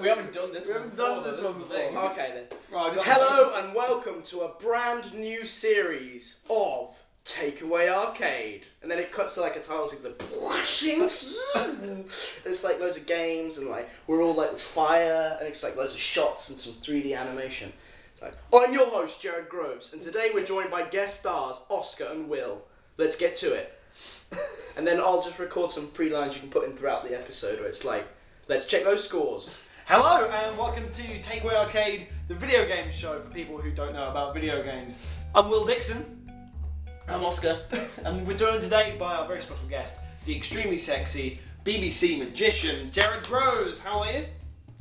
We haven't done this one before. Okay then. Right, Hello and welcome to a brand new series of Takeaway Arcade. And then it cuts to like a title sequence like it's like loads of games and like we're all like there's fire and it's like loads of shots and some 3D animation. It's like, I'm your host, Gerard Groves, and today we're joined by guest stars Oscar and Will. Let's get to it. And then I'll just record some pre-lines you can put in throughout the episode where it's like, let's check those scores. Hello and welcome to Takeaway Arcade, the video game show for people who don't know about video games. I'm Will Dixon. I'm Oscar. And we're joined today by our very special guest, the extremely sexy BBC magician, Gerard Groves. How are you?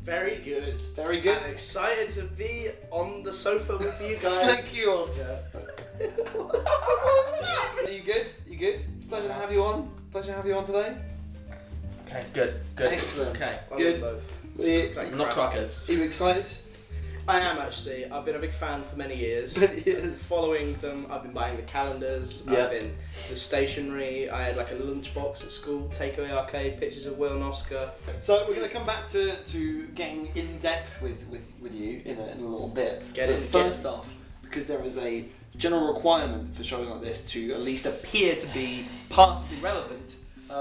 Very good. Very good. I'm excited to be on the sofa with you guys. Thank you, Oscar. Are you good? You good? It's a pleasure to have you on. Pleasure to have you on today. Okay, good. Excellent. Okay. Good. Not crackers. Are you excited? I am actually. I've been a big fan for many years. Following them, I've been buying the calendars. Yeah. I've been the stationery. I had like a lunchbox at school. Takeaway Arcade, pictures of Will and Oscar. So we're going to come back to getting in depth with you in a little bit. First off, because there is a general requirement for shows like this to at least appear to be passably relevant,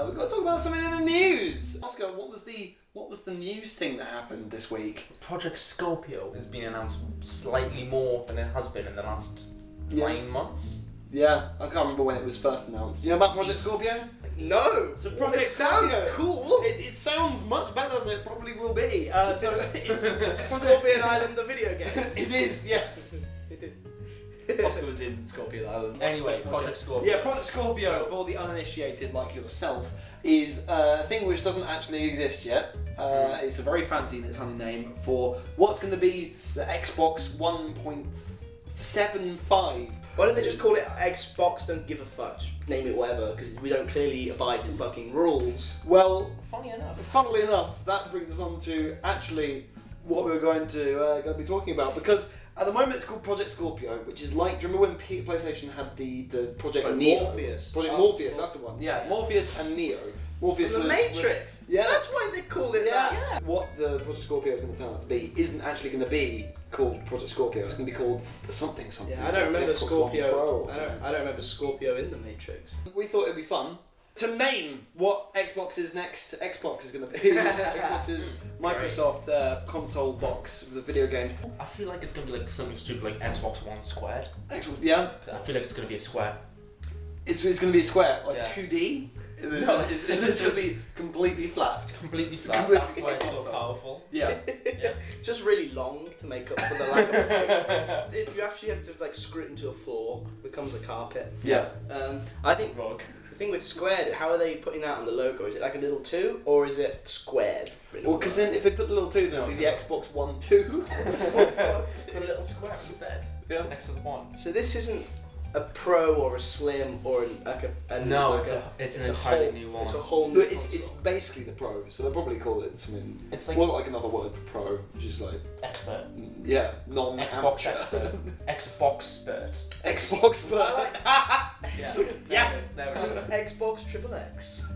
we've got to talk about something in the news. Oscar, what was the news thing that happened this week? Project Scorpio has been announced slightly more than it has been in the last 9 months. Yeah, I can't remember when it was first announced. Do you know about Project Scorpio? No! So Project it sounds Scorpio. cool! It sounds much better than it probably will be. So it's Scorpion Island, the video game. It is, yes. Oscar was in Scorpio Island. Anyway, Project Scorpio. Yeah, Project Scorpio, for the uninitiated like yourself, is a thing which doesn't actually exist yet. It's a very fancy sounding name for what's going to be the Xbox 1.75. Why don't they just call it Xbox, don't give a fuck, just name it whatever, because we don't clearly abide to fucking rules. Well, Funnily enough, that brings us on to actually what we were going to be talking about, because at the moment it's called Project Scorpio, which is like, do you remember when PlayStation had the Project Neo? Morpheus. Project Morpheus, that's the one. Yeah, Morpheus and Neo. Morpheus From the Matrix. Yeah. That's why they called it that. Yeah. What the Project Scorpio is going to turn out to be isn't actually going to be called Project Scorpio. It's going to be called the something. Yeah, I don't remember Xbox One Scorpio. Pro or something. I don't remember Scorpio in the Matrix. We thought it'd be fun to name what Xbox's next Xbox is going to be. Xbox's Microsoft console box of the video games. I feel like it's going to be like something stupid like Xbox One squared. Yeah. I feel like it's going to be a square. It's going to be a square, like Yeah. 2D. No, it's just going to be completely flat. Completely flat. Completely That's why it's so powerful. Yeah. Yeah. It's just really long to make up for the lack of space. You actually have to like screw it into a floor. It becomes a carpet. Yeah. I think Rug. the thing with squared, how are they putting that on the logo? Is it like a little 2 or is it squared? Well, because then if they put the little 2, then it'll be the Xbox One 2. It's a little square instead. Yeah. Next to the one. So this isn't a Pro or a Slim or It's an entirely new one. It's a whole new But it's basically the Pro, so they'll probably call it something. It's like Well, like another word for Pro, which is like expert. yeah, non Xbox expert. Xbox expert. Xbox expert. Yes. Yes. There we go. Xbox Triple X.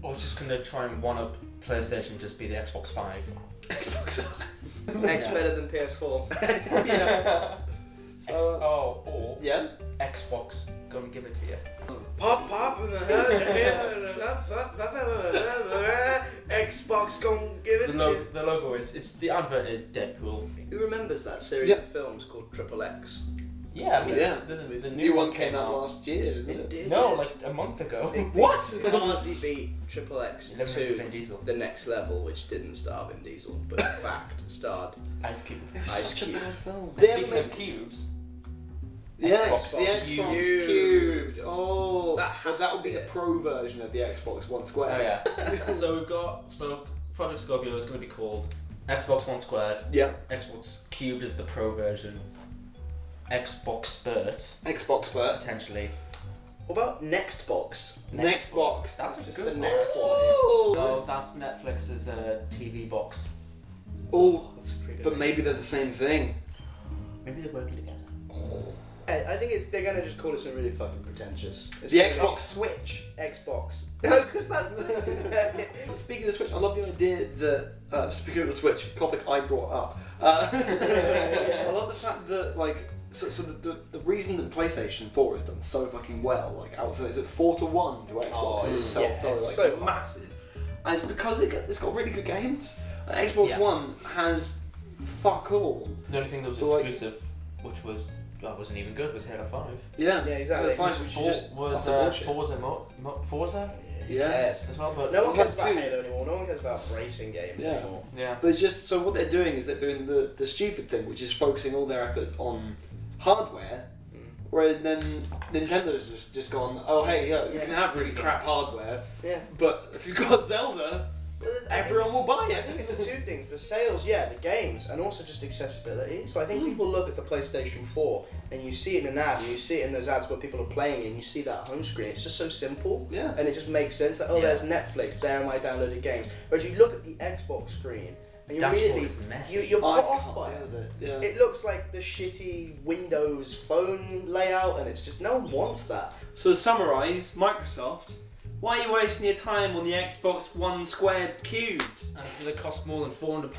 Or it's just going to try and one up PlayStation, just be the Xbox 5. Xbox. X better than PS4. Yeah. Or Yeah. Xbox, go and give it to you. Pop. Xbox gon' give it to you. The logo is the advert is Deadpool. Who remembers that series of films called Triple X? Yeah, I mean, Yeah. the New one came out last year, didn't it? did. No, like a month ago. What? It hardly beat Triple X Never heard of Vin to Diesel. the next level, which didn't star Vin Diesel, but in fact starred Ice Cube. It was Ice such Cube. a bad film. Speaking of cubes, Yeah, Xbox the Xbox Cubed. Cubed. Oh, That that would be the Pro version of the Xbox One oh Square. yeah. So Project Scorpio is going to be called Xbox One Squared. Yeah. Xbox Cubed is the Pro version. Xbox Spurt Xbox Square. potentially. What about Next Box? Next box. That's Just a the good next one. Oh. No, that's Netflix's TV box. Oh, That's pretty good. but maybe they're the same thing. Maybe they're working together. I think they're gonna just call it something really fucking pretentious. It's The gonna Xbox be Switch. Xbox. No, because that's Speaking of the Switch, I love the idea that, speaking of the Switch, topic I brought up, I love the fact that, like, so the reason that the PlayStation 4 has done so fucking well, like, outside, is it 4-1 to Xbox? it's so so massive. And it's because it's got really good games. Xbox One has fuck all. The only thing that was exclusive, which wasn't even good, was Halo 5. Yeah, exactly. Halo 5, which was Forza as well, but no one cares about two. Halo anymore. No one cares about racing games anymore. Yeah. But it's just, so what they're doing is they're doing the stupid thing, which is focusing all their efforts on hardware, where then Nintendo's just gone, oh hey, you can have really crap hardware, but if you've got Zelda, everyone will buy it. I think it's a two thing. For sales, the games, and also just accessibility. So I think people look at the PlayStation 4 and you see it in an ad, and you see it in those ads where people are playing it, and you see that home screen. It's just so simple, and it just makes sense. Like, there's Netflix, there are my downloaded games. Whereas you look at the Xbox screen, and you're you're put off by it. It looks like the shitty Windows phone layout, and it's just, no one wants that. So to summarise, Microsoft, why are you wasting your time on the Xbox One squared cubed? And it's going to cost more than £400.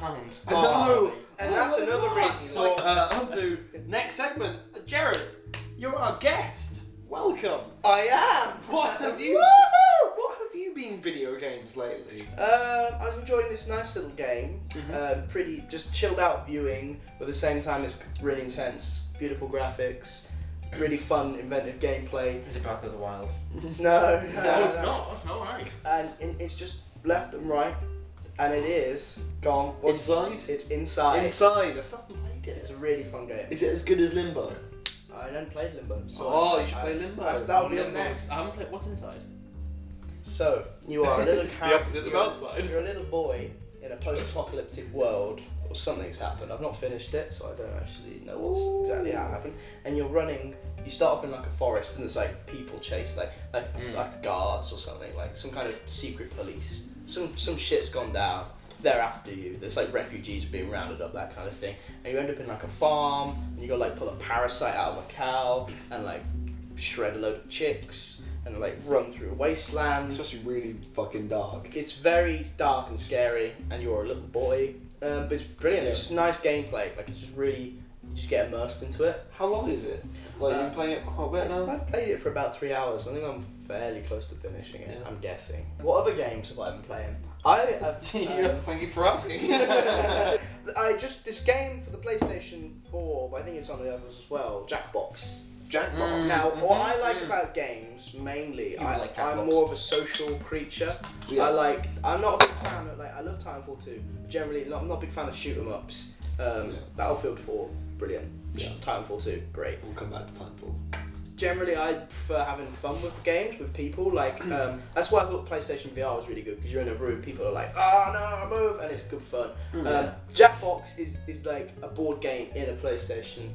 No! And that's another reason. So, on to next segment. Gerard, you're our guest. Welcome. I am! What have you been video games lately? I was enjoying this nice little game. Pretty, just chilled out viewing, but at the same time it's really intense. It's beautiful graphics, really fun, inventive gameplay. Is it Breath of the Wild? No, it's not. No, right. And it's just left and right, and it is gone. Inside? It's inside. Inside. I still haven't played it. It's a really fun game. Is it as good as Limbo? I haven't played Limbo. So you should play Limbo. That'll be up next. I haven't played. What's inside? So you are a little It's the opposite of outside. You're a little boy in a post-apocalyptic world, or something's happened. I've not finished it, so I don't actually know what's exactly how it happened. And you're running. You start off in like a forest, and there's like people chase, like guards or something, like some kind of secret police. Some shit's gone down. They're after you. There's like refugees being rounded up, that kind of thing. And you end up in like a farm, and you got like pull a parasite out of a cow, and like shred a load of chicks, and like run through a wasteland. It's supposed to be really fucking dark. It's very dark and scary, and you're a little boy. But it's brilliant. It's just nice gameplay. Like, it's just really, you just get immersed into it. How long is it? Like, you've been playing it for quite a bit now? I've played it for about 3 hours. I think I'm fairly close to finishing it. I'm guessing. What other games have I been playing? Thank you for asking. This game for the PlayStation 4, but I think it's on the others as well. Jackbox. Now, what I like about games mainly, I'm more of a social creature. Yeah. I'm not a big fan of, I love Titanfall 2. Generally, I'm not a big fan of shoot 'em ups. Battlefield 4, brilliant. Yeah. Titanfall 2, great. We'll come back to Titanfall. Generally, I prefer having fun with games with people. That's why I thought PlayStation VR was really good, because you're in a room, people are like, "Oh no, move," and it's good fun. Jackbox is like a board game in a PlayStation,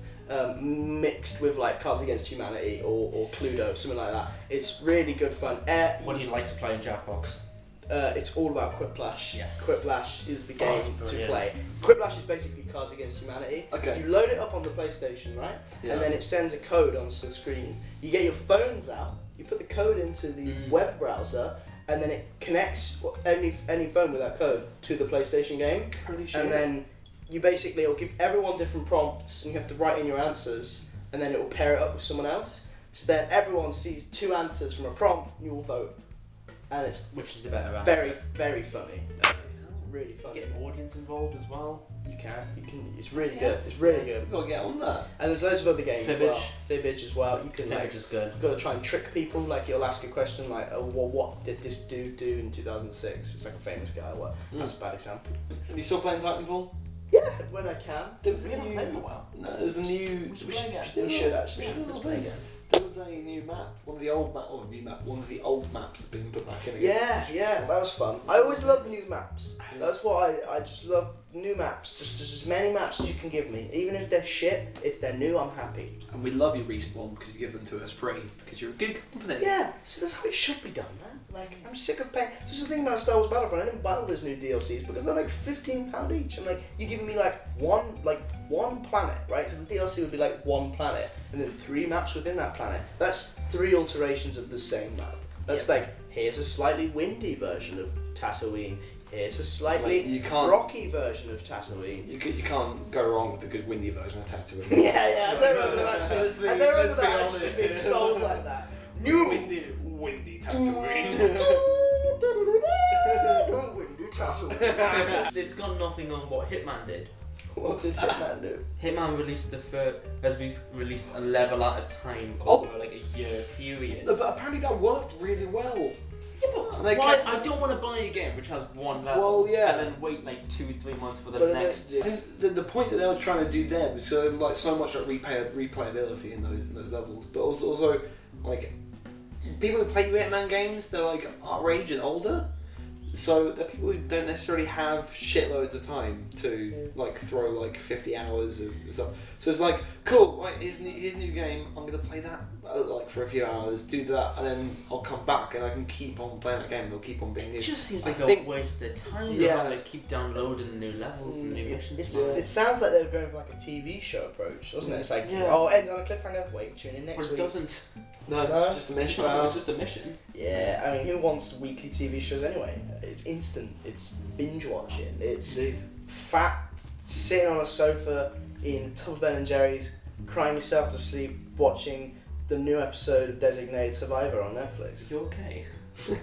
mixed with like Cards Against Humanity or Cluedo, something like that. It's really good fun. What do you like to play in Jackbox? It's all about Quiplash. Yes. Quiplash is the game to brilliant. play. Quiplash is basically Cards Against Humanity. Okay. You load it up on the PlayStation, right? Yeah. And then it sends a code onto the screen. You get your phones out, you put the code into the web browser, and then it connects any phone with that code to the PlayStation game. Holy shit. And then you basically, it'll give everyone different prompts, and you have to write in your answers, and then it will pair it up with someone else. So then everyone sees 2 answers from a prompt, and you all vote. And it's Which is the better answer? very, very funny. Really funny. Get an audience involved as well. You can. It's really good. It's really good. We've got to get on that. And there's loads of other games as Fibbage. well. Fibbage as well. You can Fibbage is good. You've got to try and trick people. Like, it'll ask a question like, "Oh, well, what did this dude do in 2006?" It's like a famous guy. What? That's a bad example. Are you still playing Titanfall? Yeah, when I can. There was We haven't played in a while. No, there's a new. We should play again. We should actually. Let's play again. There was a new map. One of the old maps that's been put back in again. Yeah, that was fun. I always love new maps. That's what I just love new maps. Just as many maps as you can give me. Even if they're shit, if they're new, I'm happy. And we love you, Respawn, because you give them to us free, because you're a good company. Yeah, so that's how it should be done, man. Like, I'm sick of paying. This is the thing about Star Wars Battlefront. I didn't buy all those new DLCs because they're like £15 each. I'm like, you're giving me like one planet, right? So the DLC would be like one planet, and then 3 maps within that planet. That's 3 alterations of the same map. That's like, here's a slightly windy version of Tatooine. Here's a slightly rocky version of Tatooine. You can't go wrong with the good windy version of Tatooine. Yeah, I don't remember that actually being sold like that. New windy Tatooine. Windy Tatooine. It's got nothing on what Hitman did. What did Hitman do? Hitman released released a level at a time over like a year period. But apparently that worked really well. Yeah, but why? I don't want to buy a game which has one level. Well, yeah. And then wait like 2-3 months for the next. The point that they were trying to do there was so much like replayability in those levels, but also like people who play Hitman games, they're like our age and older. So the people who don't necessarily have shitloads of time to like throw like 50 hours of stuff. So it's like, cool, right, here's a new game, I'm gonna play that like for a few hours, do that, and then I'll come back and I can keep on playing that game and it'll keep on being new. It just seems like a waste of time. Yeah. They keep downloading new levels and new missions. It sounds like they were going for like a TV show approach, doesn't it? It's like, oh, ends on a cliffhanger, wait, tune in next week. It doesn't. No, it's just a mission. It's just a mission. Yeah, I mean, who wants weekly TV shows anyway? It's instant, it's binge watching, it's fat, sitting on a sofa in a tub of Ben and Jerry's, crying yourself to sleep, watching the new episode of Designated Survivor on Netflix. You okay? I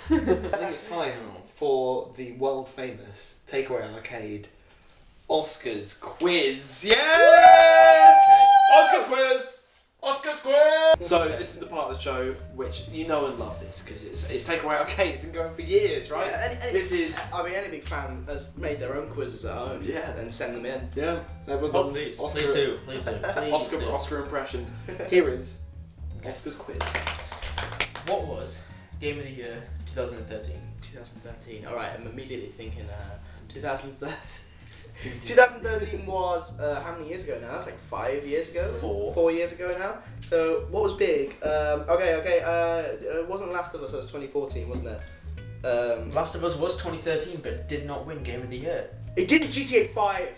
think it's time for the world famous Takeaway Arcade Oscars quiz. Yes! Oscars quiz! Oscars quiz! So this is the part of the show which you know and love this because it's Takeaway Arcade. It's been going for years, right? Yeah, any big fan has made their own quizzes at home. Yeah, then send them in. Yeah, that was please do. Oscar impressions. Here is Oscars quiz. What was Game of the Year 2013? 2013. All right, I'm immediately thinking 2013. 2013 was how many years ago now? That's like 5 years ago. 4 years ago now. So what was big? It wasn't Last of Us. It was 2014, wasn't it? Last of Us was 2013, but did not win Game of the Year. It did GTA 5.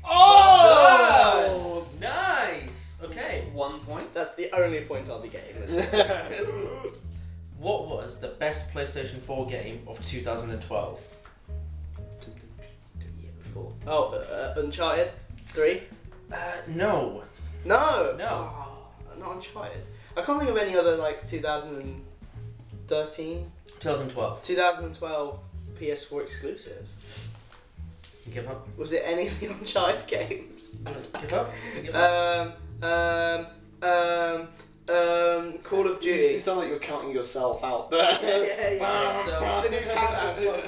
Oh, nice. Okay, 1 point. That's the only point I'll be getting this. What was the best PlayStation 4 game of 2012? Oh, Uncharted 3? No. No! No. Oh, not Uncharted. I can't think of any other like 2013? 2012. 2012 PS4 exclusive. Give up. Was it any of the Uncharted games? Give up. Give up. Call of Duty. You sound like you're counting yourself out there. Yeah. So, it's the new countdown clock.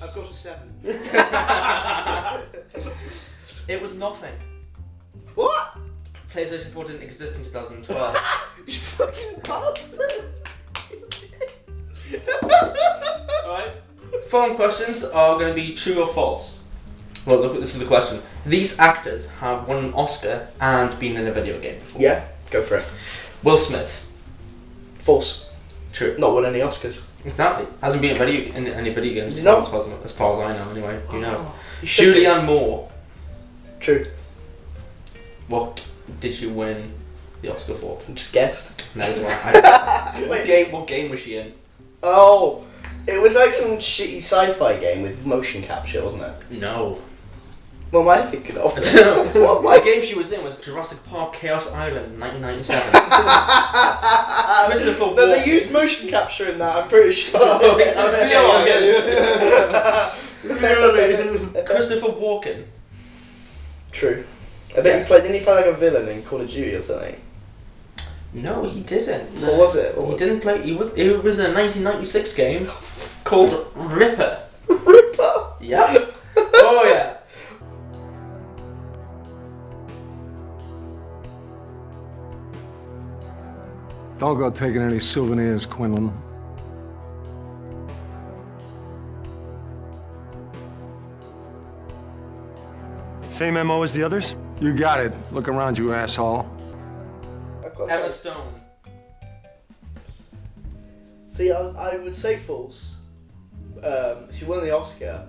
I've got a 7. it was nothing. What? PlayStation 4 didn't exist in 2012. You fucking bastard. Alright. Following questions are going to be true or false. Well, look, this is the question. These actors have won an Oscar and been in a video game before. Yeah, go for it. Will Smith. False. True. Not won any Oscars. Exactly. Hasn't been in any video games No. as far as I know anyway. Who knows? Julianne Moore. True. What did she win the Oscar for? I just guessed. No, what game was she in? Oh, it was like some shitty sci-fi game with motion capture, wasn't it? No. What am I thinking of? I don't know. The game she was in was Jurassic Park Chaos Island in 1997. Christopher Walken. No, they used motion capture in that, I'm pretty sure. Christopher Walken. True. I bet didn't he play like a villain in Call of Duty or something? No, he didn't. What was it? He didn't play. It was a 1996 game called Ripper. Ripper? Yeah. Oh yeah. Don't go taking any souvenirs, Quinlan. Same MO as the others? You got it. Look around you, asshole. Emma Stone. See, I would say false. She won the Oscar.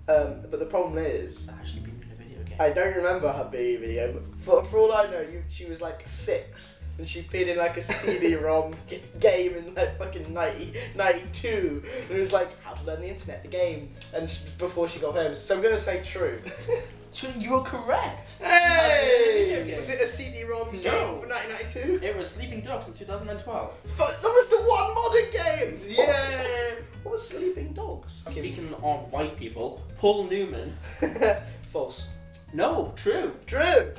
But the problem is, Actually been in a video game. I don't remember her being in a video. But for all I know, she was like 6. And she appeared in like a CD-ROM game in like fucking 92. And it was like, how to learn the internet, the game. And before she got famous. So I'm going to say true. You're correct. Hey! Was it a CD-ROM game for 1992? It was Sleeping Dogs in 2012. That was the one modern game! Yeah! What was Sleeping Dogs? Speaking of white people, Paul Newman. False. No, true. True!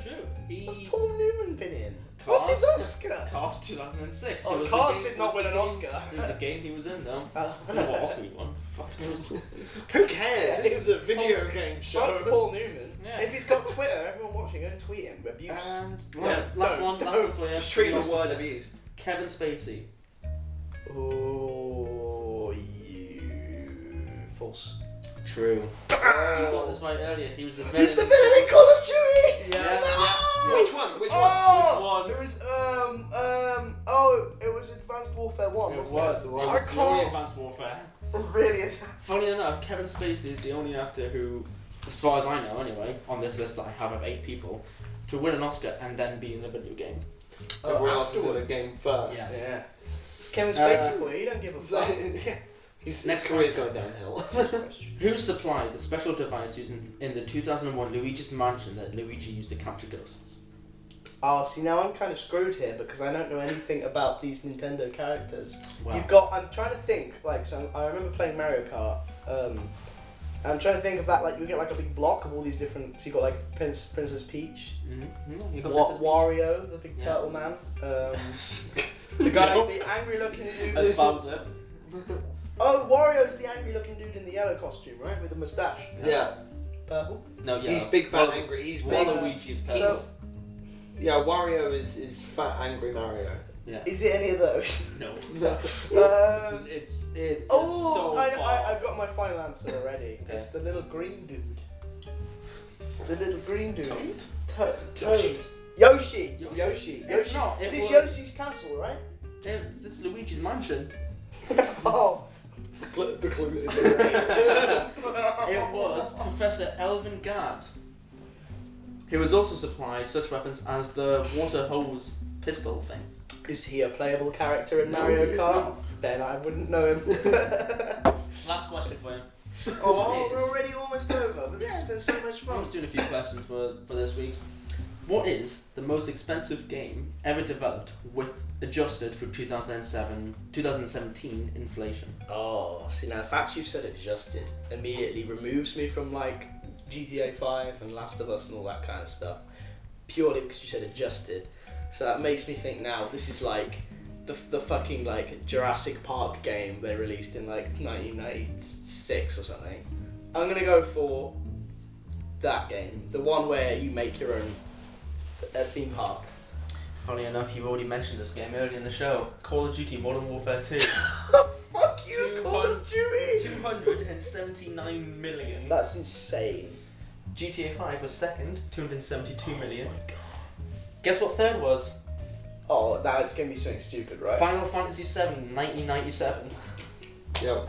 He What's Paul Newman been in? What's his Oscar? Cast 2006. Oh, It was Cast the game- did not it was win the an game- Oscar. It was the game he was in though. Oh. I don't know what Oscar he won. Fuck knows. Who cares? This is a video game show. Fuck Paul Newman. Yeah. If he's got Twitter, everyone watching, go and tweet him. Abuse. And Yeah, last one for you. Just treat Last the word one. abuse. Kevin Spacey. Oh, false. True. You got this right earlier. He was the villain. It's the villain in Call of Duty! Yeah. No! Which one? Which Oh! Which one? It was, it was Advanced Warfare 1, It wasn't was. it? It was I the only can't. Advanced Warfare. Really? Funny enough, Kevin Spacey is the only actor who, as far as I know anyway, on this list that I have of 8 people, to win an Oscar and then be in a video game. Everyone else is in the afterwards. game first. Yeah. Yeah. It's Kevin Spacey for you, you don't give a So, fuck. yeah. His Next career's question. going downhill. Who supplied the special device used in the 2001 Luigi's Mansion that Luigi used to capture ghosts? Oh, see, now I'm kind of screwed here because I don't know anything about these Nintendo characters. Wow. You've got, I'm trying to think, like, so I remember playing Mario Kart. I'm trying to think of that, like, you get like a big block of all these different, so you got like Princess Peach, Mm-hmm. You got Princess Peach. Wario, the big turtle man, the guy, the angry looking That's dude. Bowser. Oh, Wario's the angry looking dude in the yellow costume, right? With the moustache. Yeah. Purple. No, yeah. He's big, fat, angry. He's big. Waluigi is So- purple. Yeah, Wario is fat, angry Mario. Yeah. Is it any of those? No. It's It's oh, so far. I've got my final answer already. Okay. It's the little green dude. The little green dude. Toad. Toad. Yoshi. Yoshi. It's not. It It's was- Yoshi's castle, right? It's Luigi's Mansion. Oh. The clues in the It was Professor Elvin Gad, who was also supplied such weapons as the water hose pistol thing. Is he a playable character in No, Mario he is Kart? not. Then I wouldn't know him. Last question for you. Oh, What we're is- already almost over, but this has been so much I'm fun. just doing a few questions for this week's. What is the most expensive game ever developed with adjusted for 2017 inflation? Oh, see now the fact you said adjusted immediately removes me from like GTA 5 and Last of Us and all that kind of stuff. Purely because you said adjusted. So that makes me think now this is like the fucking like Jurassic Park game they released in like 1996 or something. I'm gonna go for that game. The one where you make your own theme park. Funny enough, you've already mentioned this game earlier in the show. Call of Duty Modern Warfare 2. Fuck you, Call of Duty! 279 million. That's insane. GTA 5 was second, 272 million. Oh my god. Guess what third was? Oh, now it's gonna be something stupid, right? Final Fantasy 7, 1997. Yep.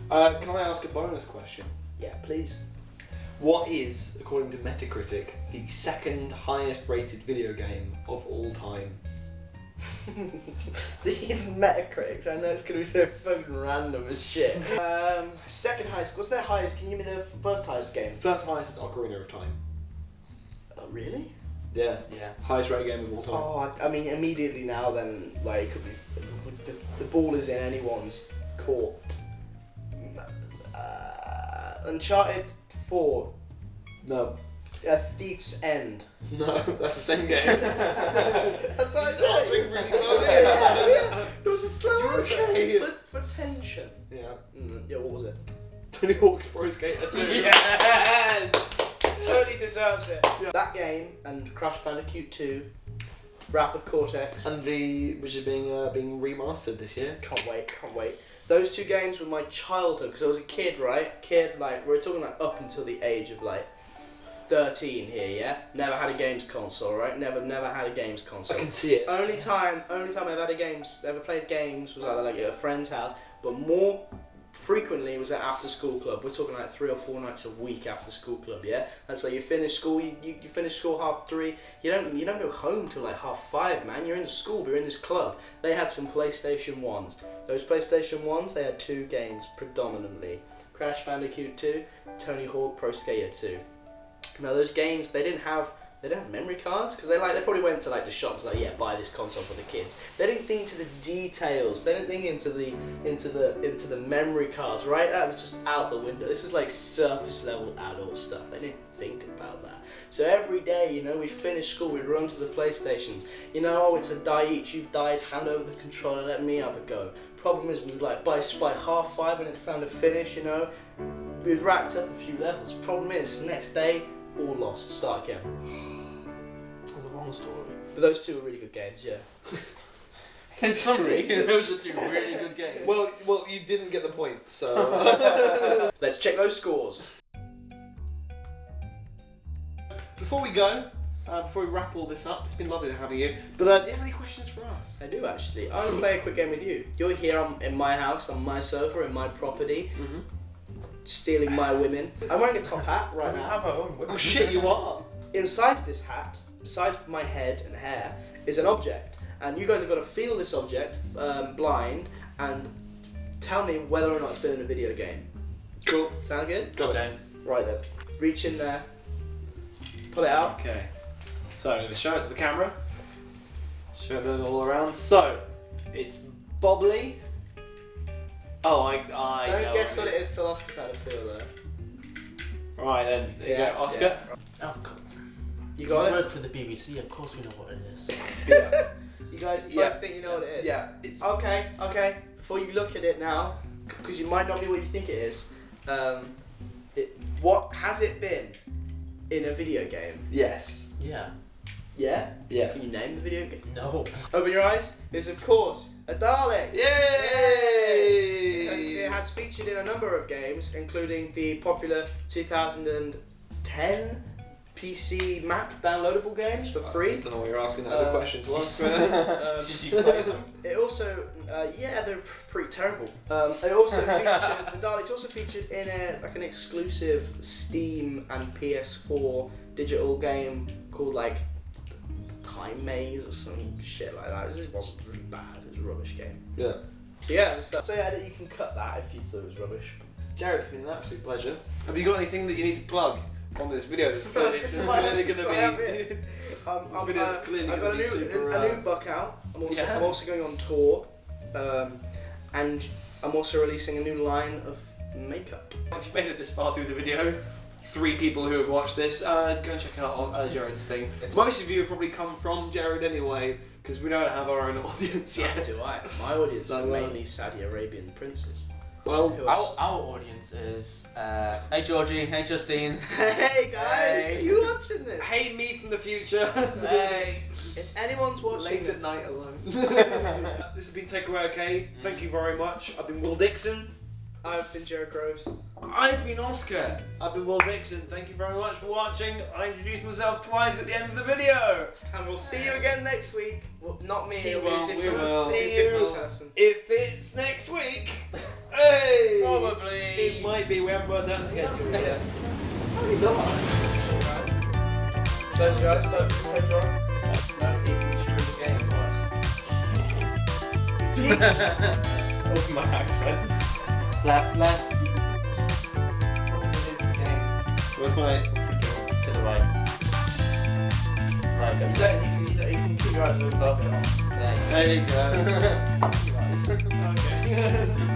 Can I ask a bonus question? Yeah, please. What is, according to Metacritic, the second highest rated video game of all time? See, it's Metacritic, so I know it's gonna be so fucking random as shit. Second highest. What's their highest? Can you give me the first highest game? First highest is Ocarina of Time. Oh, really? Yeah. Yeah. Highest rated game of all time. Oh, I mean, immediately now, then, like, the ball is in anyone's court. Uncharted 4. No. Thief's End. No, that's the same game. That's what I He's said. answering really slowly. Yeah. It was a slow You're answer. okay. For tension. Yeah. Yeah, what was it? Tony Hawk's Pro Skater 2. Yes! Totally deserves it. Yeah. That game and Crash Bandicoot 2, Wrath of Cortex. And which is being remastered this year. Can't wait. Those two games were my childhood because I was a kid, right? Like we're talking like up until the age of like 13 here, yeah? Never had a games console, right? Never had a games console. I can see it. Only time I've ever played games was either like at a friend's house, but more frequently was at after school club. We're talking like 3 or 4 nights a week after school club, yeah? And so you finish school, you finish school 3:30. You don't go home till like 5:30, man. You're in the school, but you're in this club. They had some PlayStation 1s. Those PlayStation 1s, they had 2 games predominantly. Crash Bandicoot 2, Tony Hawk Pro Skater 2. Now those games, they didn't have memory cards, because they probably went to like the shops like, yeah, buy this console for the kids. They didn't think into the details. They didn't think into the memory cards, right? That's just out the window. This is like surface level adult stuff. They didn't think about that. So every day, we finish school, we'd run to the PlayStations. Oh, it's a die each. You've died. Hand over the controller. Let me have a go. Problem is, we'd like by 5:30 when it's time to finish. We'd racked up a few levels. Problem is, the next day, all lost. Start again. That's a long story. But those 2 are really good games, yeah. In summary, those are 2 really good games. Well, you didn't get the point, so... Let's check those scores. Before we go, before we wrap all this up, it's been lovely having you. But do you have any questions for us? I do actually. I want to play a quick game with you. You're here in my house, on my sofa, in my property, stealing my women. I'm wearing a top hat right We now. have our own women. Oh shit, you are! Inside this hat, besides my head and hair, is an object. And you guys have got to feel this object, blind, and tell me whether or not it's been in a video game. Cool. Sound good? Got it. Okay. Right then. Reach in there. Pull it out. Okay. So I'm going to show it to the camera. Show them all around. So, it's bobbly. Oh, I Don't know guess what it is till Oscar's had a feel though. Right then, there you go, Oscar. Yeah. Of course. You got We it? work for the BBC, of course we know what it is. You guys Yeah. both think you know what it is? Yeah, it's Okay. Before you look at it now, because you might not be what you think it is, what has it been in a video game? yes. Yeah. Yeah? Yeah. Can you name the video game? No. Open your eyes. It's of course a Dalek. Yay! It has featured in a number of games, including the popular 2010 PC map downloadable games for I free. don't know what you're asking that as a question to us, man. Did you play them? It also, they're pretty terrible. It also featured, the Daleks also featured in an exclusive Steam and PS4 digital game called like Time Maze or some shit like that. It wasn't really bad. It was a rubbish game. Yeah. So yeah, so yeah, you can cut that if you thought it was rubbish. Jared, it's been an absolute pleasure. Have you got anything that you need to plug on this video? This is clearly This going is why to I'm be. here. This video is clearly I've going got to be super. a new book out. Yeah. I'm also going on tour, and I'm also releasing a new line of makeup. If you've made it this far through the video, 3 people who have watched this, go and check out Jared's thing. Most of you have probably come from Jared anyway, because we don't have our own audience yet. Do I? My audience So, is mainly Saudi Arabian princes. Well, Who else? Our audience is, hey Georgie, hey Justine. Hey guys, Hey. are you watching this? hey, me from the future. Hey. If anyone's watching Late it, at night alone. This has been Takeaway OK. Thank you very much. I've been Will Dixon. I've been Gerard Groves. I've been Oscar. I've been Will Dixon. Thank you very much for watching. I introduced myself twice at the end of the video. And we'll see you again next week. Well, not me, We it'll be will, a different, we will. a different person. If it's next week, hey! Probably. It might be. We haven't worked out the schedule yet. Probably not. Close your eyes, close your eyes. No, you can choose the game twice. Open my accent. Left. Where's my... To the right. Right, You can keep your eyes open. There you go. There you go. Okay.